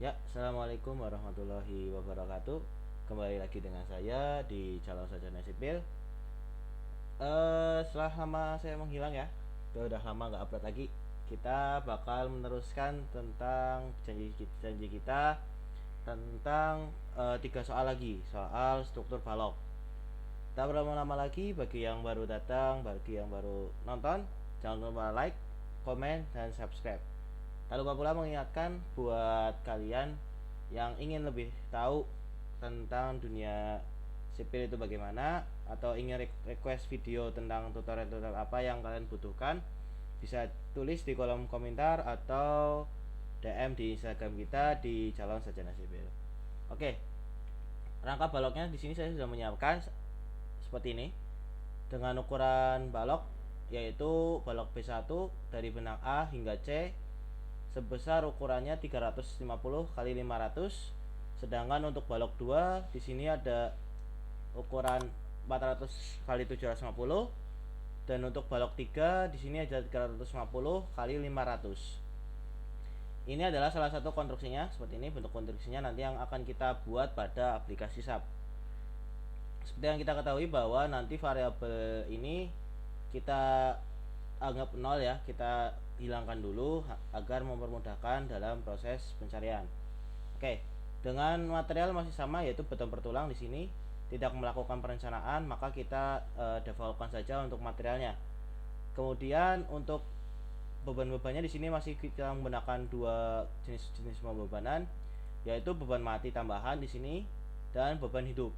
Ya, assalamualaikum warahmatullahi wabarakatuh. Kembali lagi dengan saya di Calon Sarjana Sipil. Setelah lama saya menghilang ya, udah lama nggak upload lagi. Kita bakal meneruskan tentang janji kita tentang tiga soal lagi, soal struktur balok. Tak berlama-lama lagi, bagi yang baru datang, bagi yang baru nonton, jangan lupa like, komen, dan subscribe. Tak lupa pula mengingatkan buat kalian yang ingin lebih tahu tentang dunia sipil itu bagaimana, atau ingin request video tentang tutorial-tutorial apa yang kalian butuhkan, bisa tulis di kolom komentar atau DM di Instagram kita di Calon Sarjana Sipil. Oke, rangka baloknya di sini saya sudah menyiapkan seperti ini dengan ukuran balok, yaitu balok B1 dari benang A hingga C sebesar ukurannya 350 kali 500. Sedangkan untuk balok 2 di sini ada ukuran 400 kali 750, dan untuk balok 3 di sini ada 350 kali 500. Ini adalah salah satu konstruksinya, seperti ini bentuk konstruksinya nanti yang akan kita buat pada aplikasi SAP. Seperti yang kita ketahui bahwa nanti variabel ini kita anggap nol ya, kita hilangkan dulu agar mempermudahkan dalam proses pencarian. Oke, dengan material masih sama yaitu beton bertulang di sini, tidak melakukan perencanaan, maka kita developkan saja untuk materialnya. Kemudian untuk beban-bebannya di sini masih kita menggunakan dua jenis pembebanan, yaitu beban mati tambahan di sini dan beban hidup.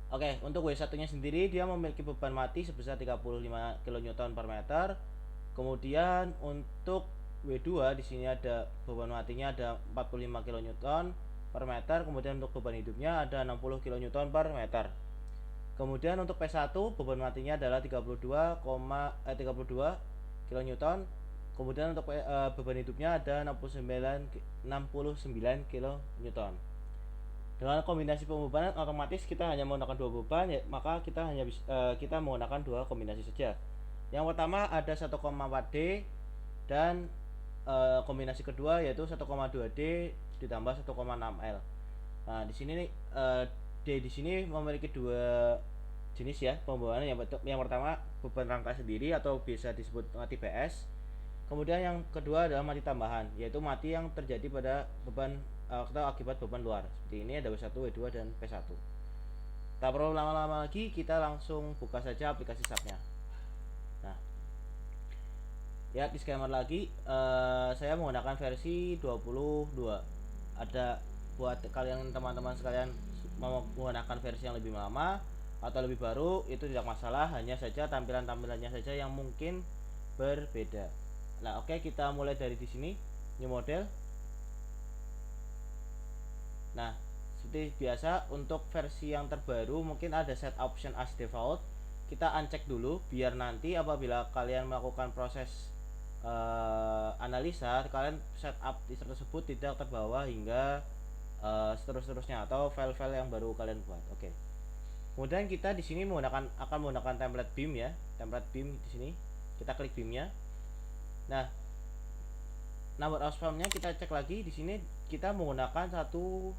Oke, untuk W1-nya sendiri dia memiliki beban mati sebesar 35 kN per meter. Kemudian untuk W2 di sini ada beban matinya ada 45 kN per meter. Kemudian untuk beban hidupnya ada 60 kN per meter. Kemudian untuk P1 beban matinya adalah 32 kN. Kemudian untuk beban hidupnya ada 69 kN. Dengan kombinasi pembebanan otomatis kita hanya menggunakan dua beban ya, maka kita menggunakan dua kombinasi saja. Yang pertama ada 1,4 D dan kombinasi kedua yaitu 1,2 D ditambah 1,6 L. Nah, di sini D di sini memiliki dua jenis ya pembebanan. Yang pertama beban rangka sendiri atau bisa disebut mati PS. Kemudian yang kedua adalah mati tambahan, yaitu mati yang terjadi pada beban atau akibat beban luar. Seperti ini ada W1, W2 dan P1. Tak perlu lama-lama lagi, kita langsung buka saja aplikasi SAP-nya. Nah, ya disclaimer lagi, saya menggunakan versi 22. Ada buat kalian teman-teman sekalian mau menggunakan versi yang lebih lama atau lebih baru itu tidak masalah, hanya saja tampilannya saja yang mungkin berbeda. Nah, oke, kita mulai dari di sini, new model. Nah, seperti biasa untuk versi yang terbaru mungkin ada set option as default. Kita uncheck dulu biar nanti apabila kalian melakukan proses analisa, kalian setup tersebut tidak terbawa hingga seterusnya atau file-file yang baru kalian buat. Oke. Kemudian kita di sini akan menggunakan template beam ya. Template beam di sini. Kita klik beamnya. Nah, number of spermnya kita cek lagi di sini, kita menggunakan 1 2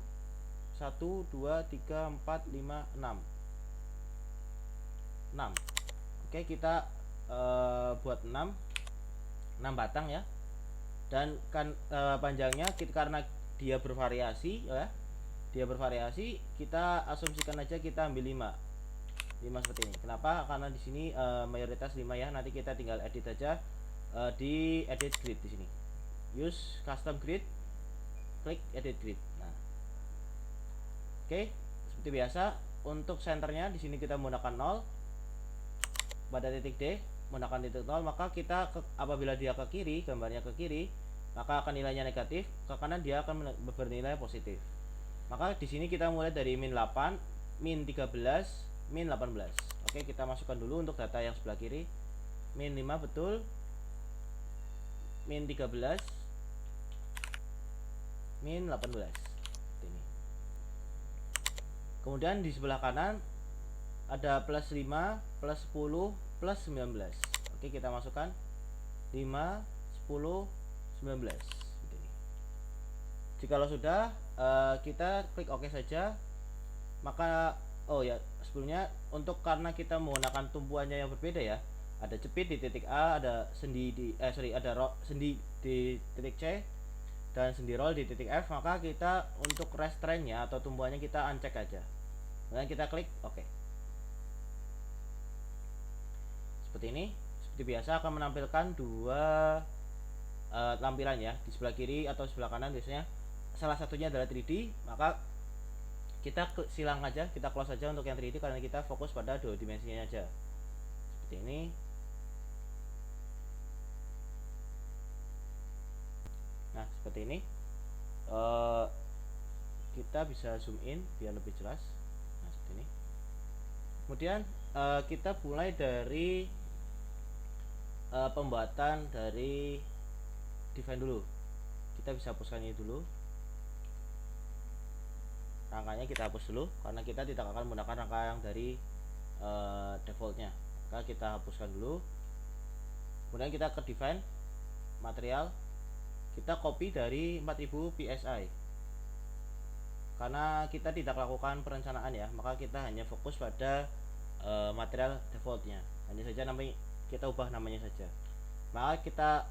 3 4 5 6. Oke, kita buat 6 batang ya. Dan kan panjangnya karena dia bervariasi ya. Dia bervariasi, kita asumsikan aja kita ambil 5 seperti ini. Kenapa? Karena di sini mayoritas 5 ya. Nanti kita tinggal edit aja di edit grid di sini. Use custom grid, klik edit grid. Nah, oke, seperti biasa untuk senternya di sini kita menggunakan 0 pada titik D, menggunakan titik 0, maka kita apabila dia ke kiri, gambarnya ke kiri, maka akan nilainya negatif, ke kanan dia akan bernilai positif. Maka di sini kita mulai dari min 8, min 13, min 18. Oke, kita masukkan dulu untuk data yang sebelah kiri. Min 5 betul, min 13, min 18. Ini. Kemudian di sebelah kanan ada plus 5, plus 10, plus 19. Oke, kita masukkan 5, 10, 19. Ini. Jikalau sudah, kita klik OK saja. Maka oh ya, sebelumnya untuk karena kita menggunakan tumpuannya yang berbeda ya, ada jepit di titik A, ada sendi di sendi di titik C, dan sendi roll di titik F. Maka kita untuk restrainnya atau tumpuannya kita uncheck aja, kemudian kita klik OK. Seperti ini. Seperti biasa akan menampilkan dua tampilan ya, di sebelah kiri atau sebelah kanan. Biasanya salah satunya adalah 3D, maka kita silang aja, kita close aja untuk yang 3D karena kita fokus pada dua dimensinya aja. Seperti ini. Nah, seperti ini. Kita bisa zoom in biar lebih jelas. Nah, seperti ini. Kemudian kita mulai dari pembuatan dari define dulu. Kita bisa hapuskan ini dulu, rangkanya kita hapus dulu karena kita tidak akan menggunakan rangka yang dari defaultnya. Maka kita hapuskan dulu. Kemudian kita ke define material, kita copy dari 4000 psi. Karena kita tidak lakukan perencanaan ya, maka kita hanya fokus pada material defaultnya. Hanya saja namanya kita ubah namanya saja. Maka kita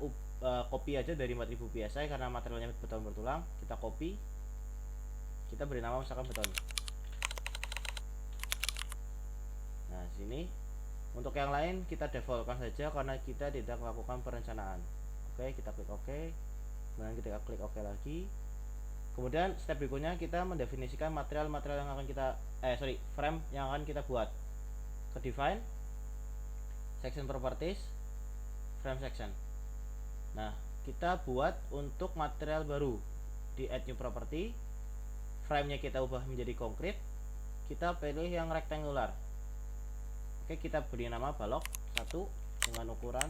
copy aja dari 4000 psi karena materialnya beton bertulang. Kita copy, kita beri nama misalkan beton. Nah, sini untuk yang lain kita defaultkan saja karena kita tidak melakukan perencanaan. Oke, kita klik OK. Kemudian kita klik OK lagi. Kemudian step berikutnya kita mendefinisikan material-material yang akan kita frame yang akan kita buat. Ke define, section properties, frame section. Nah, kita buat untuk material baru di add new property. Frame-nya kita ubah menjadi konkret. Kita pilih yang rectangular. Oke, kita beri nama balok 1 dengan ukuran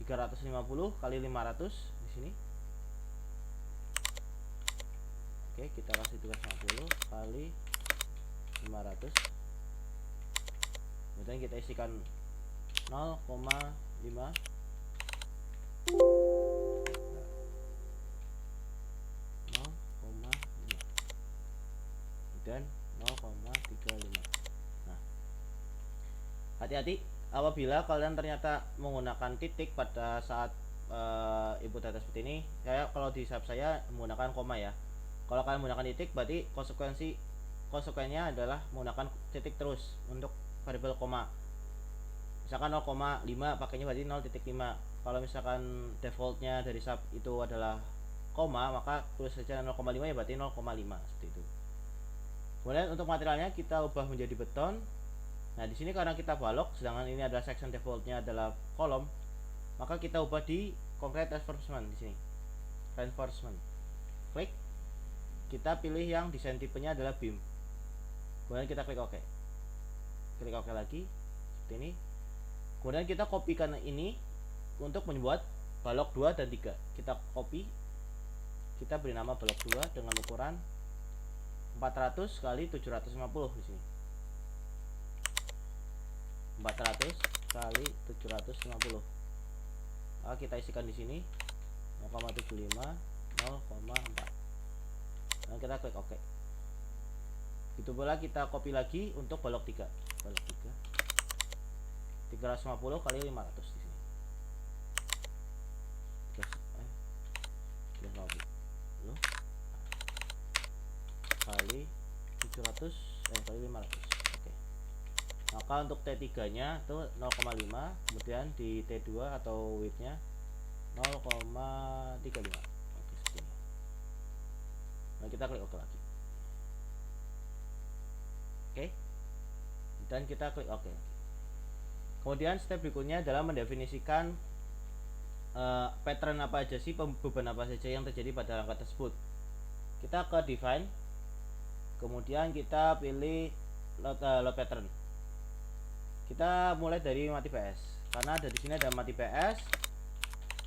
350 kali 500 di sini. Oke, kita kasih 350 kali 500. Kemudian kita isikan 0,5 dan 0,35. Nah, hati-hati apabila kalian ternyata menggunakan titik pada saat input data seperti ini. Kalau di SAP saya menggunakan koma ya. Kalau kalian menggunakan titik berarti konsekuensinya adalah menggunakan titik terus untuk variabel koma. Misalkan 0,5 pakainya berarti 0.5. Kalau misalkan defaultnya dari SAP itu adalah koma, maka tulis saja 0,5 ya berarti 0,5 seperti itu. Kemudian untuk materialnya kita ubah menjadi beton. Nah, di sini karena kita balok, sedangkan ini adalah section defaultnya adalah kolom, maka kita ubah di concrete reinforcement di sini. Reinforcement. Klik. Kita pilih yang desain tipenya adalah beam. Kemudian kita klik OK. Klik OK lagi seperti ini. Kemudian kita kopikan ini untuk membuat balok 2 dan 3. Kita copy. Kita beri nama balok 2 dengan ukuran 400 kali 750 di sini. 400 kali 750. Nah, kita isikan di sini 0,75 0,4. Nah, kita klik OK. Itu pula kita copy lagi untuk balok 3. Balok 3 350 kali 500 di sini. 350 kali 700 kali 500. Oke. Maka untuk T3 nya itu 0,5, kemudian di T2 atau width-nya 0,35. Oke, seperti ini. Nah, kita klik OK lagi. Oke. Dan kita klik OK. Kemudian step berikutnya adalah mendefinisikan pattern apa aja sih, beban apa saja yang terjadi pada rangka tersebut. Kita ke define, kemudian kita pilih load pattern. Kita mulai dari mati PS, karena ada di sini ada mati PS,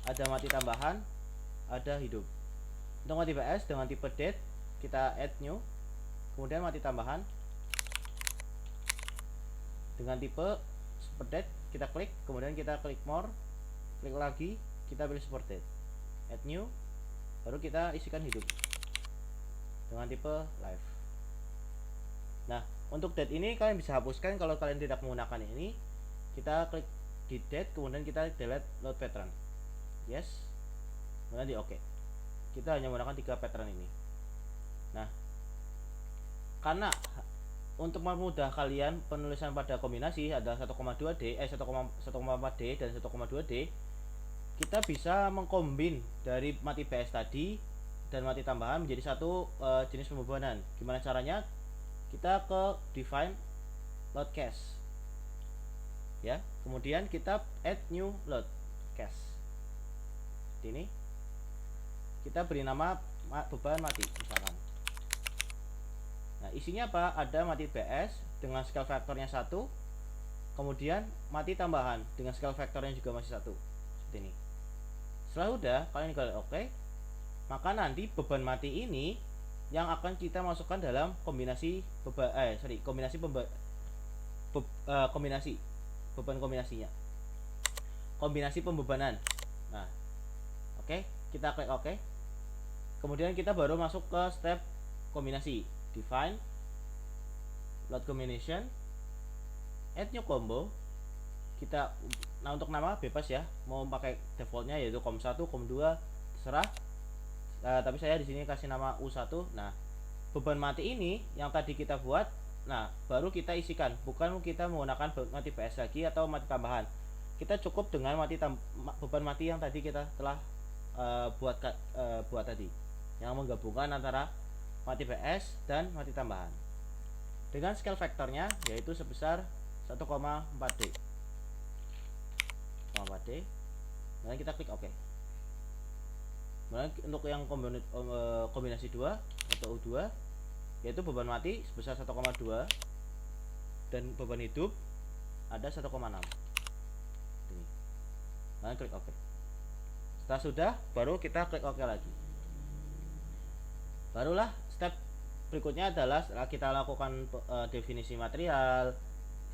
ada mati tambahan, ada hidup. Untuk mati PS dengan tipe date kita add new, kemudian mati tambahan dengan tipe support date kita klik, kemudian kita klik more, klik lagi, kita pilih support date, add new, baru kita isikan hidup dengan tipe live. Nah, untuk date ini kalian bisa hapuskan kalau kalian tidak menggunakan ini. Kita klik di date, kemudian kita delete load pattern. Yes. Kemudian di OK. Kita hanya menggunakan 3 pattern ini. Nah, karena untuk mempermudah kalian penulisan pada kombinasi ada 1,2D, 1,4D dan 1,2D, kita bisa mengkombin dari mati PS tadi dan mati tambahan menjadi satu jenis pembebanan. Gimana caranya? Kita ke define load cache, ya, kemudian kita add new load cache. Ini kita beri nama beban mati misalkan. Nah, isinya apa? Ada mati PS dengan scale faktornya 1, kemudian mati tambahan dengan scale faktornya juga masih 1, seperti ini. Setelah udah, kalian klik OK, maka nanti beban mati ini yang akan kita masukkan dalam kombinasi kombinasi beban kombinasinya, kombinasi pembebanan. Nah, oke, kita klik OK. Kemudian kita baru masuk ke step kombinasi, define load combination, add new combo. Kita, nah, untuk nama bebas ya, mau pakai defaultnya yaitu com1, com2 terserah. Tapi saya di sini kasih nama U1. Nah, beban mati ini yang tadi kita buat, nah baru kita isikan, bukan kita menggunakan mati PS lagi atau mati tambahan. Kita cukup dengan beban mati yang tadi kita telah buat tadi, yang menggabungkan antara mati PS dan mati tambahan dengan scale faktornya yaitu sebesar 1,4D. Kemudian kita klik OK. Kemudian untuk yang kombinasi 2 atau U2 yaitu beban mati sebesar 1,2 dan beban hidup ada 1,6. Ini. Kemudian klik OK. Setelah sudah, baru kita klik OK lagi. Barulah step berikutnya adalah setelah kita lakukan definisi material,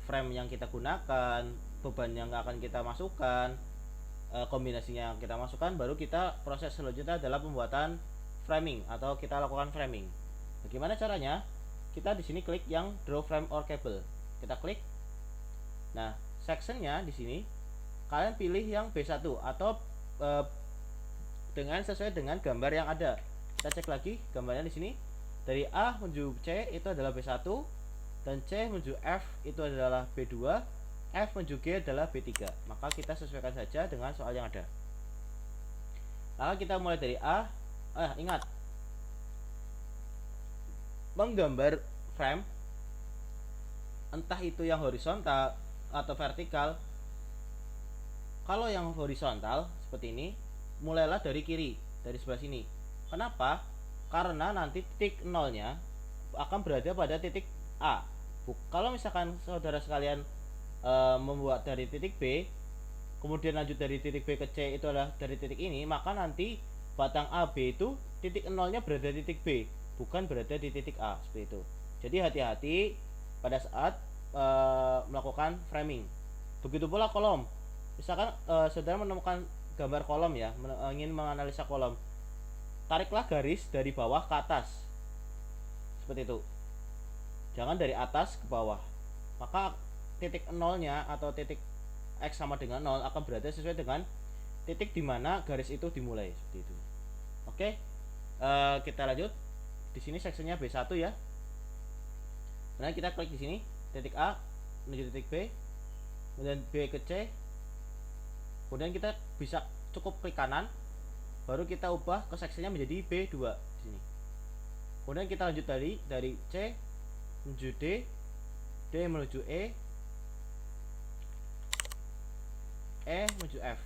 frame yang kita gunakan, beban yang akan kita masukkan, kombinasinya yang kita masukkan, baru kita proses selanjutnya adalah pembuatan framing atau kita lakukan framing. Bagaimana caranya? Kita di sini klik yang draw frame or cable. Kita klik. Nah, sectionnya di sini kalian pilih yang B1 atau dengan sesuai dengan gambar yang ada. Kita cek lagi gambarnya di sini. Dari A menuju C itu adalah B1 dan C menuju F itu adalah B2. F menuju G adalah B3. Maka kita sesuaikan saja dengan soal yang ada. Lalu kita mulai dari A. Ingat, menggambar frame entah itu yang horizontal atau vertikal. Kalau yang horizontal seperti ini, mulailah dari kiri, dari sebelah sini. Kenapa? Karena nanti titik nolnya akan berada pada titik A. Kalau misalkan saudara sekalian membuat dari titik B, kemudian lanjut dari titik B ke C itu adalah dari titik ini, maka nanti batang AB itu titik nolnya berada di titik B, bukan berada di titik A, seperti itu. Jadi hati-hati pada saat melakukan framing. Begitu pula kolom. Misalkan saudara menemukan gambar kolom ya, ingin menganalisa kolom, tariklah garis dari bawah ke atas, seperti itu. Jangan dari atas ke bawah. Maka titik nolnya atau titik X sama dengan 0 akan berada sesuai dengan titik di mana garis itu dimulai, seperti itu. Oke, kita lanjut. Di sini sectionnya B1 ya. Kemudian kita klik di sini titik A menuju titik B, kemudian B ke C. Kemudian kita bisa cukup klik kanan, baru kita ubah ke sectionnya menjadi B2 di sini. Kemudian kita lanjut dari C menuju D, D menuju E menuju F.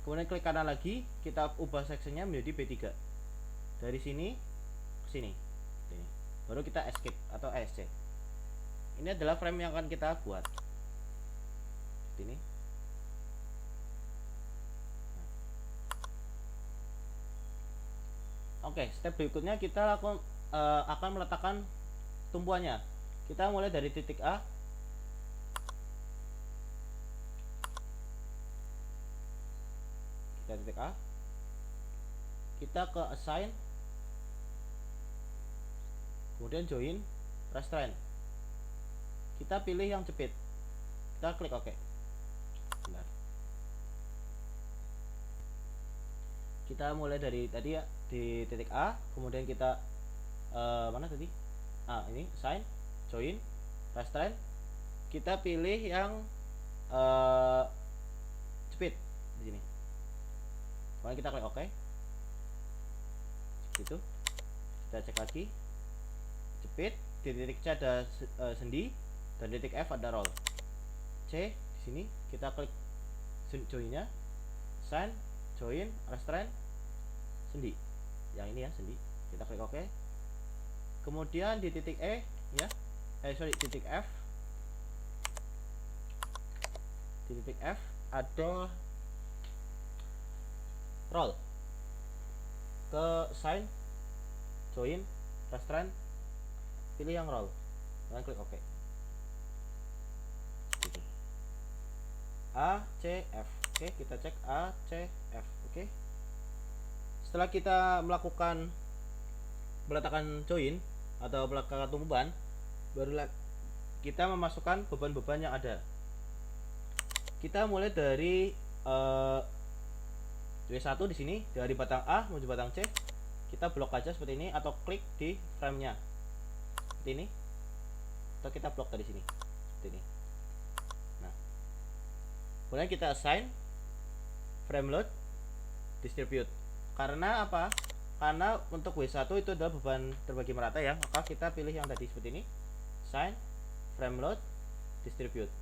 Kemudian klik kanan lagi, kita ubah sectionnya menjadi B3. Dari sini ke sini. Baru kita escape atau ESC. Ini adalah frame yang akan kita buat. Seperti ini. Oke, step berikutnya kita akan meletakkan tumpuannya. Kita mulai dari titik A. Kita titik A. kita ke assign, kemudian join restraint, kita pilih yang jepit, kita klik OK. Bentar. Kita mulai dari tadi ya, di titik A, kemudian kita mana tadi? Ini assign, join restraint, kita pilih yang jepit di sini. Kemudian kita klik OK. Gitu. Kita cek lagi. Jepit, di titik C ada sendi, dan di titik F ada roll. C di sini kita klik joinnya, sign, join, restraint, sendi. Yang ini ya, sendi. Kita klik OK. Kemudian di titik E ya. Titik F. Di titik F ada roll. Ke sign, join, restraint, pilih yang roll, dan klik OK. Gitu. A, C, F. Oke, kita cek A, C, F. Oke. Setelah kita melakukan meletakkan join atau meletakkan beban, barulah kita memasukkan beban-beban yang ada. Kita mulai dari W1 di sini, dari batang A menuju batang C. Kita blok aja seperti ini, atau klik di frame-nya seperti ini, atau kita blok dari sini seperti ini. Nah, kemudian kita assign frame load distribute. Karena apa? Karena untuk W1 itu adalah beban terbagi merata ya, maka kita pilih yang tadi seperti ini, assign frame load distribute.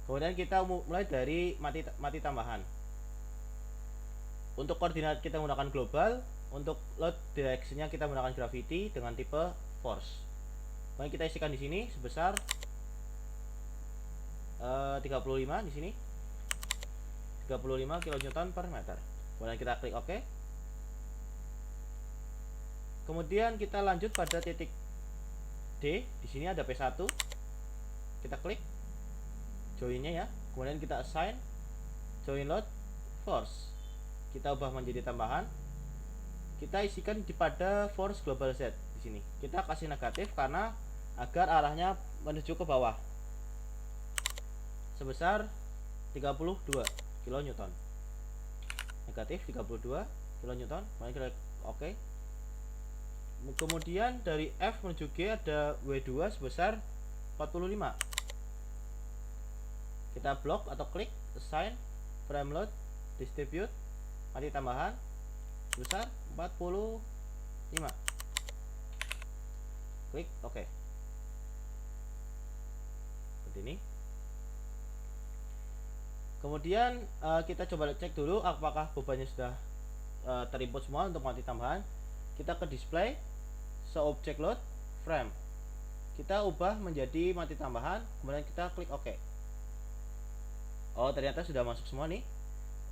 Kemudian kita mulai dari mati tambahan. Untuk koordinat kita menggunakan global, untuk load direction-nya kita menggunakan gravity dengan tipe force. Kemudian kita isikan di sini sebesar 35 di sini. 35 kN per meter. Kemudian kita klik OK. Kemudian kita lanjut pada titik D. Di sini ada P1. Kita klik join-nya ya. Kemudian kita assign join load force. Kita ubah menjadi tambahan. Kita isikan di pada force global Z di sini. Kita kasih negatif karena agar arahnya menuju ke bawah. Sebesar 32 kN. Negatif 32 kN. Kemudian kita OK. Kemudian dari F menuju G ada W2 sebesar 45. Kita blok atau klik assign frame load distribute mati tambahan sebesar 45. Klik OK. Seperti ini. Kemudian kita coba cek dulu apakah bebannya sudah terinput semua untuk mati tambahan. Kita ke display, show object load frame. Kita ubah menjadi mati tambahan, kemudian kita klik OK. Oh, ternyata sudah masuk semua nih.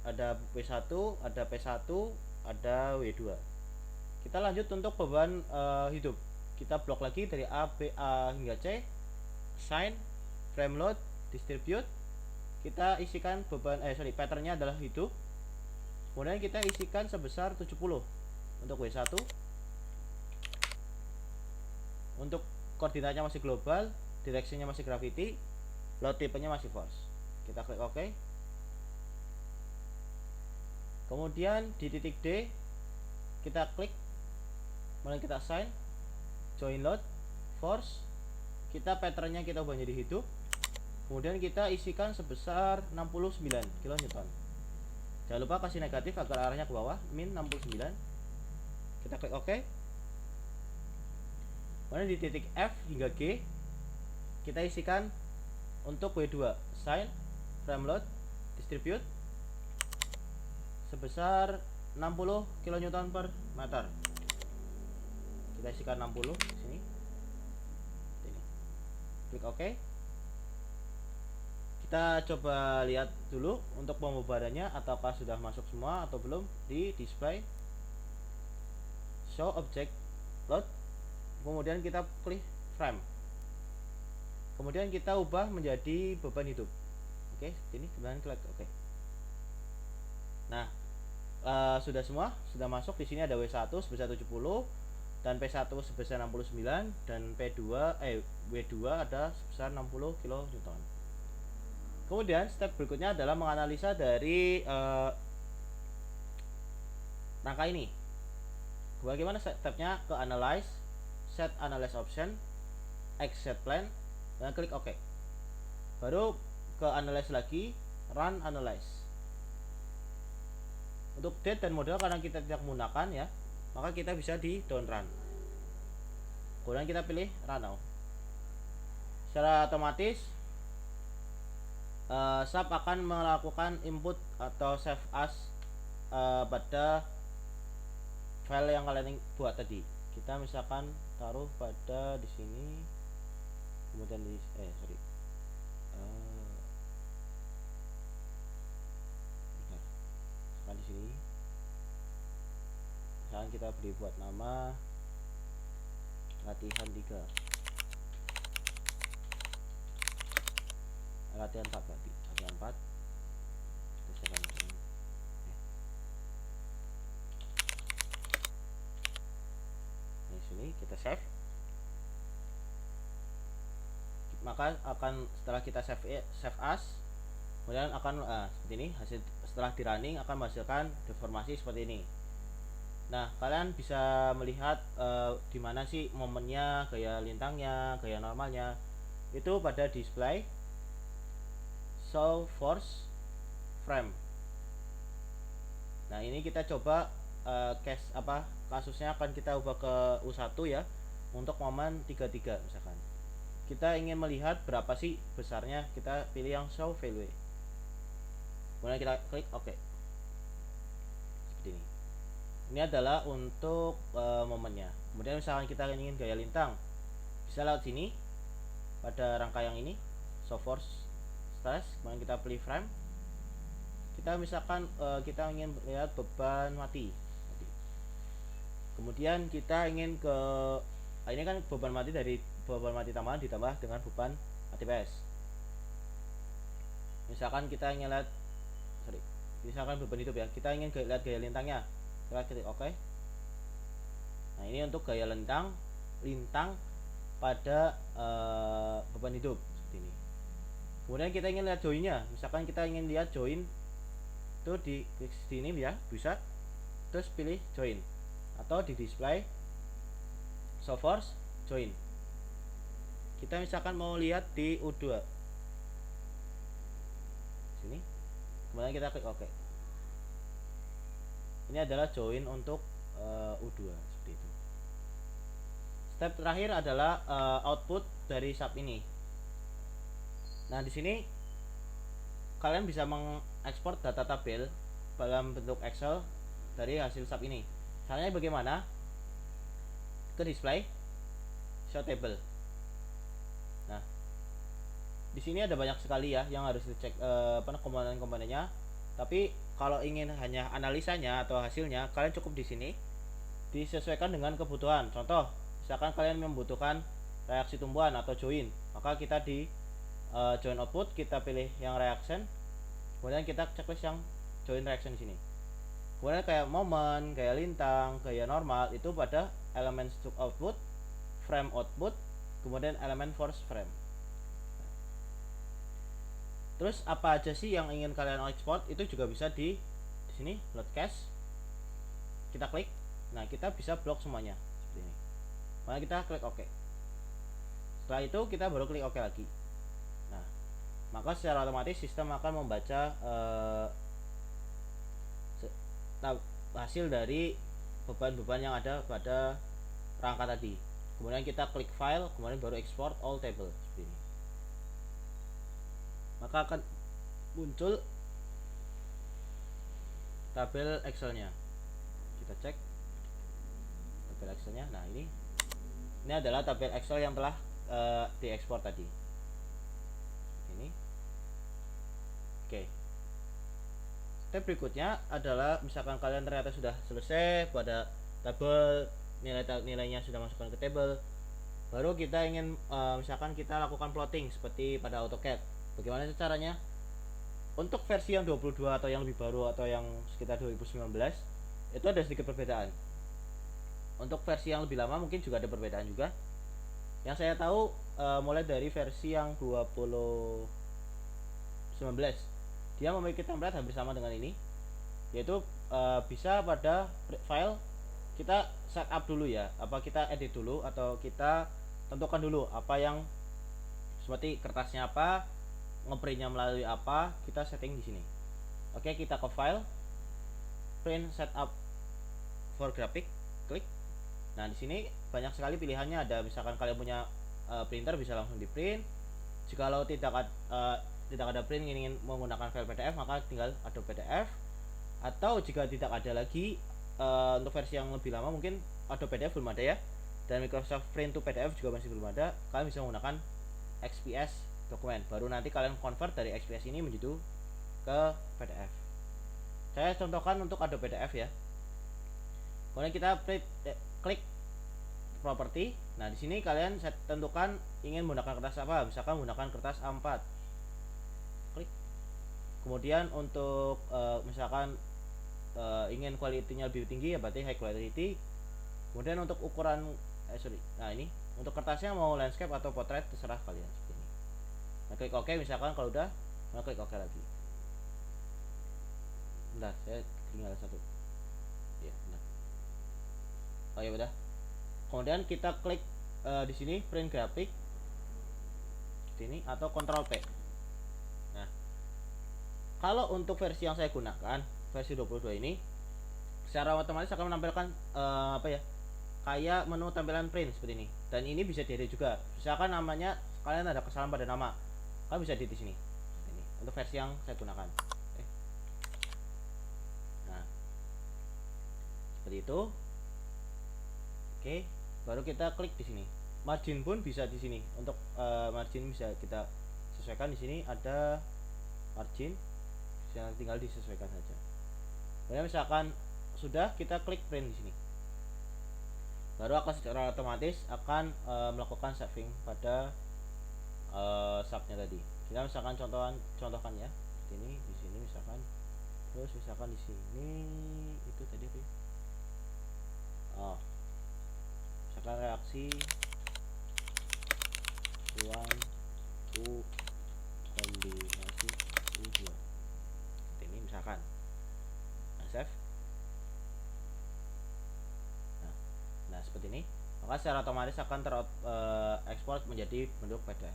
Ada W1, ada P1, ada W2. Kita lanjut untuk beban hidup. Kita blok lagi dari A, B, A hingga C. Assign frame load distribute. Kita isikan beban patternnya adalah hidup. Kemudian kita isikan sebesar 70 untuk W1. Untuk koordinatnya masih global, directionnya masih gravity, load tipenya masih force. Kita klik OK. Kemudian di titik D kita klik, kemudian kita assign join load force. Kita patternnya kita ubah menjadi hidup. Kemudian kita isikan sebesar 69 kN. Jangan lupa kasih negatif agar arahnya ke bawah, min 69. Kita klik OK. Kemudian di titik F hingga G kita isikan untuk W2 assign frame load distribute sebesar 60 kN per meter. Kita isikan 60 di sini. Ini. Klik OK. Kita coba lihat dulu untuk pembebanannya ataukah sudah masuk semua atau belum di display show object load. Kemudian kita klik frame. Kemudian kita ubah menjadi beban hidup. Oke, ini kemudian klik OK. Nah, sudah semua sudah masuk. Di sini ada W1 sebesar 70 dan P1 sebesar 69 dan W2 ada sebesar 60 kN. Kemudian step berikutnya adalah menganalisa dari rangka ini. Bagaimana stepnya? Ke analyze, set analyze option, exit plan, dan klik OK. Baru ke analyze lagi, run analyze. Untuk date dan model karena kita tidak menggunakan ya, maka kita bisa di down run. Kemudian kita pilih run now. Secara otomatis SAP akan melakukan input atau save as pada file yang kalian buat tadi. Kita misalkan taruh pada di sini, kemudian di di sini. Misalkan kita beri buat nama latihan 3, latihan 4 berarti latihan 4. Di sini kita save. Maka akan setelah kita save as, kemudian akan seperti ini hasil setelah di running akan menghasilkan deformasi seperti ini. Nah, kalian bisa melihat di mana sih momennya, gaya lintangnya, gaya normalnya itu pada display show force frame. Nah, ini kita coba kasusnya akan kita ubah ke U1 ya, untuk momen 33 misalkan. Kita ingin melihat berapa sih besarnya, kita pilih yang show value. Kemudian kita klik OK. Seperti ini. Ini adalah untuk momennya. Kemudian misalkan kita ingin gaya lintang, bisa lewat sini pada rangka yang ini, show force stress. Kemudian kita pilih frame. Kita misalkan kita ingin lihat beban mati. Kemudian kita ingin ke ini kan beban mati dari beban mati tambahan ditambah dengan beban mati PS. Misalkan kita ingin lihat misalkan beban hidup ya, kita ingin lihat gaya lintangnya, kita klik OK. Nah, ini untuk gaya lintang pada beban hidup seperti ini. Kemudian kita ingin lihat joinnya, misalkan kita ingin lihat join itu di klik sini ya, bisa terus pilih join atau di display show force join. Kita misalkan mau lihat di U2 sini, kemudian kita klik OK. Ini adalah join untuk U2 seperti itu. Step terakhir adalah output dari SAP ini. Nah, di sini kalian bisa mengekspor data tabel dalam bentuk Excel dari hasil SAP ini. Caranya bagaimana? Ke display show table. Nah, di sini ada banyak sekali ya yang harus dicek komponen-komponennya. Tapi kalau ingin hanya analisanya atau hasilnya, kalian cukup di sini disesuaikan dengan kebutuhan. Contoh, misalkan kalian membutuhkan reaksi tumbuhan atau join, maka kita di join output kita pilih yang reaction, kemudian kita checklist yang join reaction di sini. Kemudian kayak momen, gaya lintang, gaya normal itu pada elemen stroke output, frame output, kemudian elemen force frame. Terus apa aja sih yang ingin kalian ekspor itu juga bisa di sini load cache. Kita klik. Nah, kita bisa blok semuanya seperti ini. Maka kita klik OK. Setelah itu kita baru klik OK lagi. Nah, maka secara otomatis sistem akan membaca hasil dari beban-beban yang ada pada rangka tadi. Kemudian kita klik file, kemudian baru export all table seperti ini. Maka akan muncul tabel Excelnya. Kita cek tabel Excelnya. Nah, ini adalah tabel Excel yang telah diekspor tadi. Ini. Oke. Step berikutnya adalah misalkan kalian ternyata sudah selesai pada tabel, nilainya sudah masukkan ke table, baru kita ingin misalkan kita lakukan plotting seperti pada AutoCAD. Bagaimana caranya? untuk versi yang 22 atau yang lebih baru atau yang sekitar 2019 itu ada sedikit perbedaan. Untuk versi yang lebih lama mungkin juga ada perbedaan juga. Yang saya tahu mulai dari versi yang 2019 dia memiliki template hampir sama dengan ini, yaitu bisa pada file kita setup dulu ya, apa kita edit dulu atau kita tentukan dulu apa yang seperti kertasnya apa, ngeprintnya melalui apa, kita setting di sini. Oke, kita ke file, print setup for graphic, klik. Nah, di sini banyak sekali pilihannya, ada misalkan kalian punya printer bisa langsung di print. Jikalau tidak ada print ingin menggunakan file PDF maka tinggal Adobe PDF. Atau jika tidak ada lagi untuk versi yang lebih lama mungkin Adobe PDF belum ada ya, dan Microsoft Print to PDF juga masih belum ada, kalian bisa menggunakan XPS dokumen. Baru nanti kalian convert dari XPS ini menjadi ke PDF. Saya contohkan untuk Adobe PDF ya. Kemudian kita klik properti. Nah, di sini kalian tentukan ingin menggunakan kertas apa, misalkan menggunakan kertas A4. Klik. Kemudian untuk misalkan ingin kualitinya lebih tinggi ya berarti high quality. Kemudian untuk ukuran nah ini untuk kertasnya mau landscape atau portrait terserah kalian seperti ini. Nah, klik OK misalkan. Kalau udah, nah klik OK lagi. Bentar, saya tinggal satu. Ya, bentar. Oh ya udah. Kemudian kita klik di sini print graphic ini atau Ctrl P. Nah, kalau untuk versi yang saya gunakan, versi 22 ini secara otomatis akan menampilkan apa ya, kayak menu tampilan print seperti ini. Dan ini bisa diedit juga. Misalkan namanya kalian ada kesalahan pada nama, kalian bisa edit di sini. Ini untuk versi yang saya gunakan. Nah, seperti itu. Oke, baru kita klik di sini. Margin pun bisa di sini. Untuk margin bisa kita sesuaikan. Di sini ada margin, tinggal disesuaikan saja. Kemudian misalkan sudah, kita klik print di sini. Baru akan secara otomatis akan melakukan saving pada subnya tadi. Kita misalkan contohkan ya. Ini di sini misalkan. Terus misalkan di sini itu tadi apa ya? Oh. Misalkan reaksi 1 2 kombinasi U2. Ini misalkan. Nah, save. Nah, seperti ini. Maka secara otomatis akan terekspor menjadi bentuk PDF.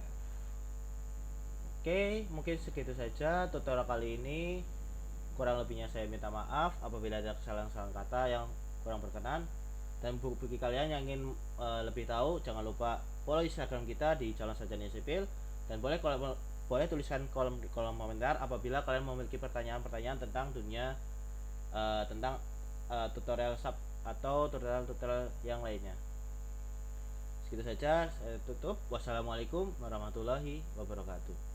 Oke, mungkin segitu saja tutorial kali ini. Kurang lebihnya saya minta maaf apabila ada kesalahan-kesalahan kata yang kurang berkenan. Dan bagi kalian yang ingin lebih tahu, jangan lupa follow Instagram kita di Calon Sarjana Sipil, dan boleh tuliskan kolom komentar apabila kalian memiliki pertanyaan-pertanyaan tentang dunia tentang tutorial sub atau tutorial yang lainnya. Segitu saja, saya tutup. Wassalamualaikum warahmatullahi wabarakatuh.